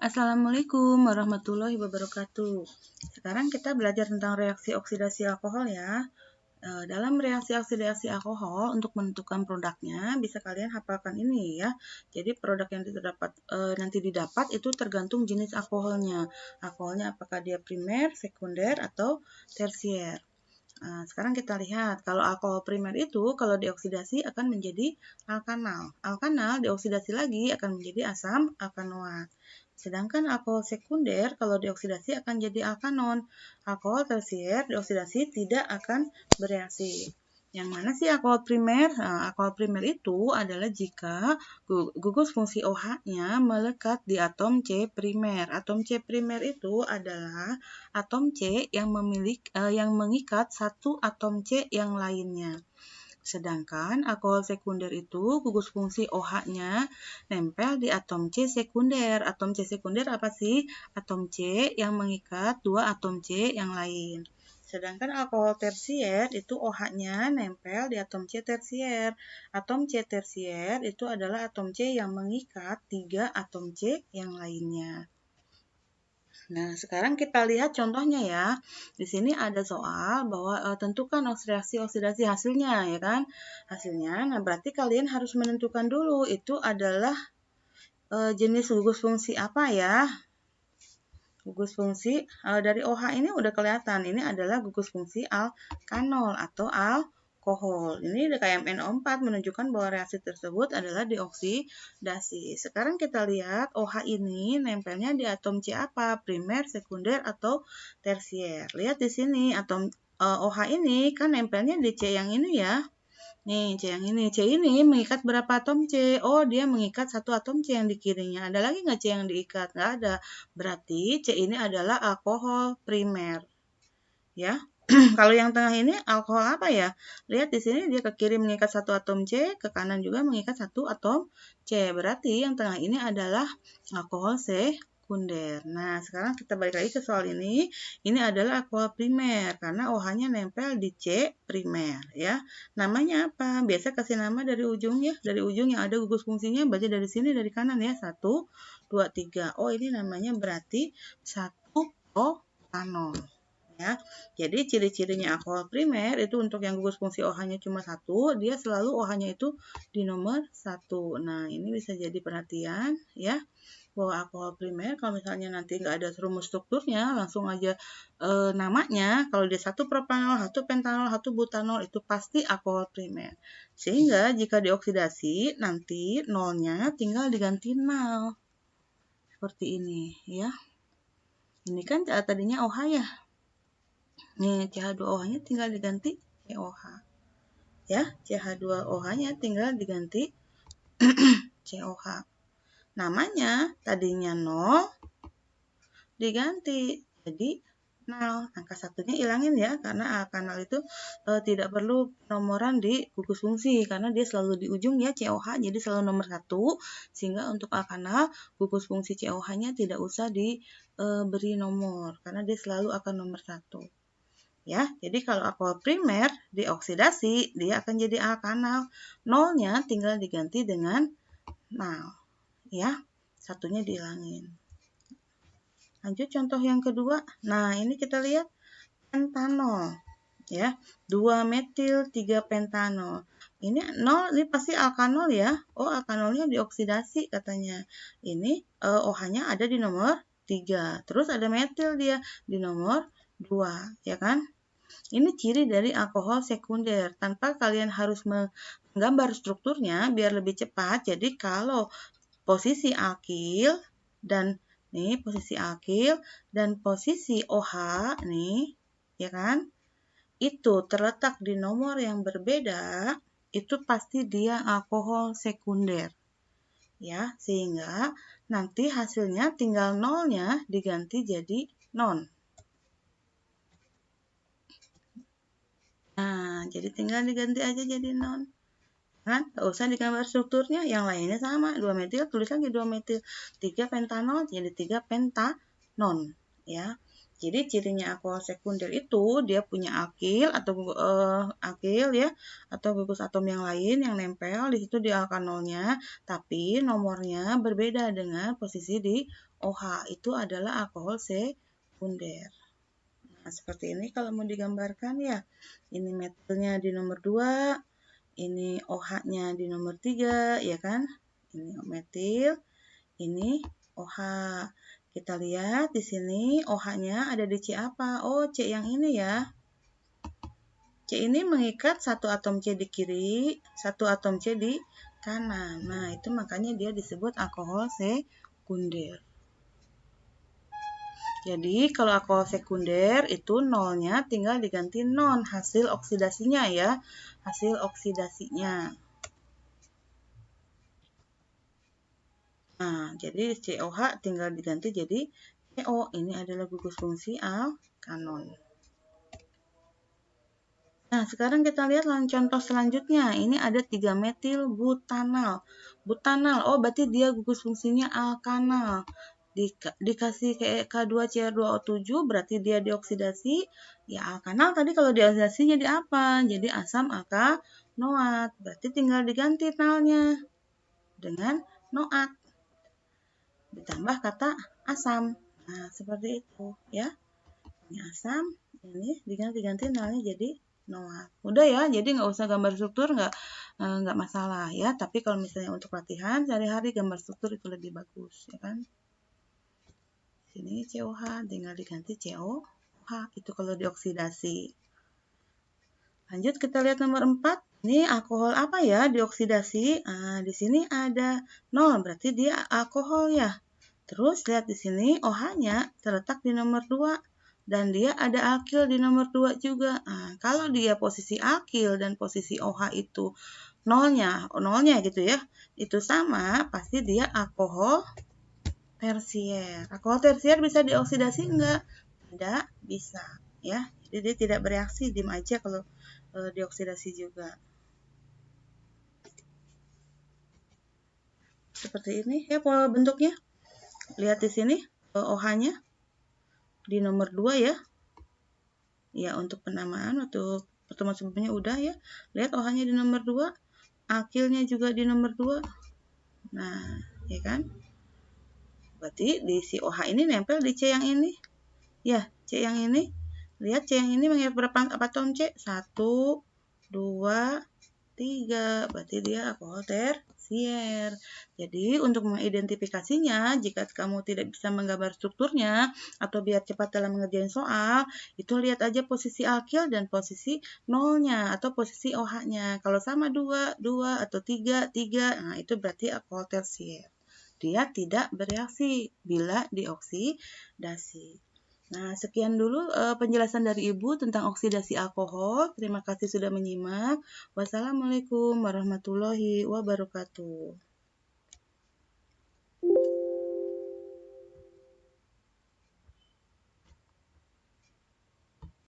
Assalamualaikum warahmatullahi wabarakatuh. Sekarang kita belajar tentang reaksi oksidasi alkohol ya. Dalam reaksi oksidasi alkohol, untuk menentukan produknya, bisa kalian hafalkan ini ya. Jadi produk yang nanti didapat itu tergantung jenis alkoholnya. Alkoholnya apakah dia primer, sekunder, atau tersier. Sekarang kita lihat, kalau alkohol primer itu kalau dioksidasi akan menjadi alkanal. Alkanal dioksidasi lagi akan menjadi asam alkanoat. Sedangkan alkohol sekunder kalau dioksidasi akan jadi alkanon. Alkohol tersier dioksidasi tidak akan bereaksi. Yang mana sih alkohol primer? Alkohol primer itu adalah jika gugus fungsi OH-nya melekat di atom C primer. Atom C primer itu adalah atom C yang mengikat satu atom C yang lainnya. Sedangkan alkohol sekunder itu gugus fungsi OH-nya nempel di atom C sekunder. Atom C sekunder apa sih? Atom C yang mengikat dua atom C yang lain. Sedangkan alkohol tersier itu OH-nya nempel di atom C tersier. Atom C tersier itu adalah atom C yang mengikat tiga atom C yang lainnya. Nah, sekarang kita lihat contohnya ya. Di sini ada soal bahwa tentukan reaksi oksidasi hasilnya, ya kan? Hasilnya, nah berarti kalian harus menentukan dulu itu adalah jenis gugus fungsi apa ya? Gugus fungsi dari OH ini udah kelihatan. Ini adalah gugus fungsi alkanol atau alkohol. Ini KMNO4 menunjukkan bahwa reaksi tersebut adalah dioksidasi. Sekarang kita lihat OH ini nempelnya di atom C apa? Primer, sekunder, atau tersier. Lihat di sini atom OH ini kan nempelnya di C yang ini ya. Nih, C yang ini. C ini mengikat berapa atom C? Oh, dia mengikat satu atom C yang di kirinya. Ada lagi nggak C yang diikat? Nggak ada. Berarti C ini adalah alkohol primer. Ya. Kalau yang tengah ini alkohol apa ya? Lihat di sini dia ke kiri mengikat satu atom C, ke kanan juga mengikat satu atom C. Berarti yang tengah ini adalah alkohol sekunder. Nah, sekarang kita balik lagi ke soal ini. Ini adalah alkohol primer karena OH-nya nempel di C primer ya. Namanya apa? Biasa kasih nama dari ujung ya. Dari ujung yang ada gugus fungsinya baca dari sini dari kanan ya. 1 2 3. Oh, ini namanya berarti 1 propanol. Ya, jadi ciri-cirinya alkohol primer itu untuk yang gugus fungsi OH-nya cuma satu, dia selalu OH-nya itu di nomor 1. Nah, ini bisa jadi perhatian ya, bahwa alkohol primer kalau misalnya nanti nggak ada rumus strukturnya, langsung aja namanya, kalau dia 1 propanol, 1 pentanol, 1 butanol itu pasti alkohol primer. Sehingga jika dioksidasi, nanti nolnya tinggal diganti nol. Seperti ini ya. Ini kan tadinya OH ya. Nih, CH2OH-nya tinggal diganti COH. Ya, CH2OH-nya tinggal diganti COH. Namanya tadinya 0 diganti jadi 0. Angka satunya hilangin ya, karena alkanal itu tidak perlu penomoran di gugus fungsi karena dia selalu di ujung ya COH, jadi selalu nomor 1. Sehingga untuk alkanal gugus fungsi COH-nya tidak usah diberi nomor karena dia selalu akan nomor 1. Ya, jadi kalau alkohol primer dioksidasi, dia akan jadi alkanal. Nolnya tinggal diganti dengan 0. Ya, satunya dihilangin. Lanjut contoh yang kedua. Nah, ini kita lihat pentanol. Ya, 2 metil 3 pentanol. Ini 0, ini pasti alkanol ya. Oh, alkanolnya dioksidasi katanya. Ini OH-nya ada di nomor 3. Terus ada metil dia di nomor 2, ya kan? Ini ciri dari alkohol sekunder. Tanpa kalian harus menggambar strukturnya biar lebih cepat. Jadi kalau posisi alkil dan posisi OH nih, ya kan? Itu terletak di nomor yang berbeda, itu pasti dia alkohol sekunder. Ya, sehingga nanti hasilnya tinggal nolnya diganti jadi non. Nah, jadi tinggal diganti aja jadi non. Kan? Gak usah digambar strukturnya, yang lainnya sama. 2 metil, tulis lagi 2 metil. 3 pentanol, jadi 3 pentanon. Ya. Jadi cirinya alkohol sekunder itu dia punya alkil atau alkil ya, atau gugus atom yang lain yang nempel di situ di alkanolnya, tapi nomornya berbeda dengan posisi di OH. Itu adalah alkohol sekunder. Nah, seperti ini kalau mau digambarkan ya. Ini metilnya di nomor 2, ini OH-nya di nomor 3, ya kan? Ini metil, ini OH. Kita lihat di sini OH-nya ada di C apa? Oh, C yang ini ya. C ini mengikat satu atom C di kiri, satu atom C di kanan. Nah, itu makanya dia disebut alkohol sekunder. Jadi, kalau alkohol sekunder itu nolnya tinggal diganti non hasil oksidasinya ya. Hasil oksidasinya. Nah, jadi COH tinggal diganti jadi CO. Ini adalah gugus fungsi alkanon. Nah, sekarang kita lihat contoh selanjutnya. Ini ada 3 metil butanal. Butanal, oh berarti dia gugus fungsinya alkanal. Dikasih K2CR2O7, berarti dia dioksidasi. Ya, alkanal tadi kalau dioksidasi jadi apa? Jadi asam alkanoat. Berarti tinggal diganti nalnya dengan noat. Ditambah kata asam. Nah, seperti itu ya. Ini asam, ini diganti nalnya jadi noat. Udah ya, jadi nggak usah gambar struktur, nggak masalah ya. Tapi kalau misalnya untuk latihan sehari-hari gambar struktur itu lebih bagus, ya kan? Sini COH tinggal diganti COH itu kalau dioksidasi. Lanjut kita lihat nomor 4. Ini alkohol apa ya dioksidasi? Nah, di sini ada 0, berarti dia alkohol ya. Terus lihat di sini OH-nya terletak di nomor 2 dan dia ada alkil di nomor 2 juga. Nah, kalau dia posisi alkil dan posisi OH itu nolnya gitu ya, itu sama, pasti dia alkohol tersier. Alkohol tersier bisa dioksidasi enggak? Tidak bisa ya. Jadi dia tidak bereaksi, diam aja kalau dioksidasi juga. Seperti ini ya bentuknya. Lihat di sini OH-nya di nomor 2 ya. Ya, untuk penamaan waktu pertemuan sebelumnya udah ya. Lihat OH-nya di nomor 2, alkilnya juga di nomor 2. Nah, ya kan? Berarti di si OH ini nempel di C yang ini. Ya, C yang ini. Lihat C yang ini mengikat berapa atom C? 1, 2, 3. Berarti dia alkohol tersier. Jadi, untuk mengidentifikasinya, jika kamu tidak bisa menggambar strukturnya, atau biar cepat dalam mengerjain soal, itu lihat aja posisi alkil dan posisi nolnya, atau posisi OH-nya. Kalau sama 2, 2, atau 3, 3, nah itu berarti alkohol tersier. Dia tidak bereaksi bila dioksidasi. Nah, sekian dulu penjelasan dari Ibu tentang oksidasi alkohol. Terima kasih sudah menyimak. Wassalamualaikum warahmatullahi wabarakatuh.